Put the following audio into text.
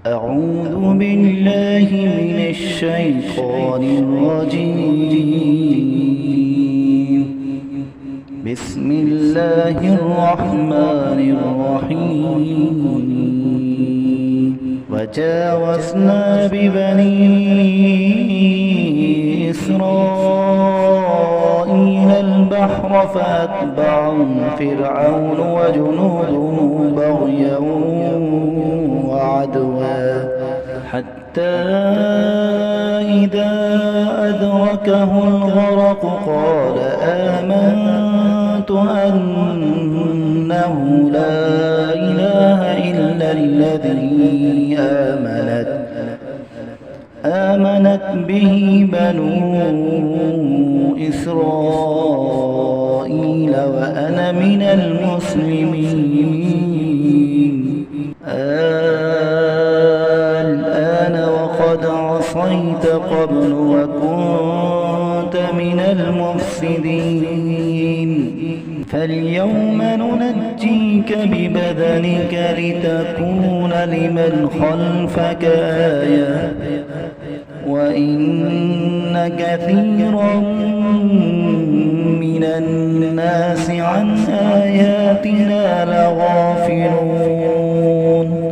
أعوذ بالله من الشيطان الرجيم. بسم الله الرحمن الرحيم. وجاوزنا ببني إسرائيل البحر فأتبعهم فرعون وجنوده بغيا وعدوا حتى إذا أدركه الغرق قال آمنت أنه لا إله إلا الذي آمنت به بنو إسرائيل وأنا من المسلمين. الآن وقد عصيت قبل وكنت من المفسدين. فاليوم ننجيك ببدنك لتكون لمن خلفك آية وإن كثيرا من الناس عن آياتنا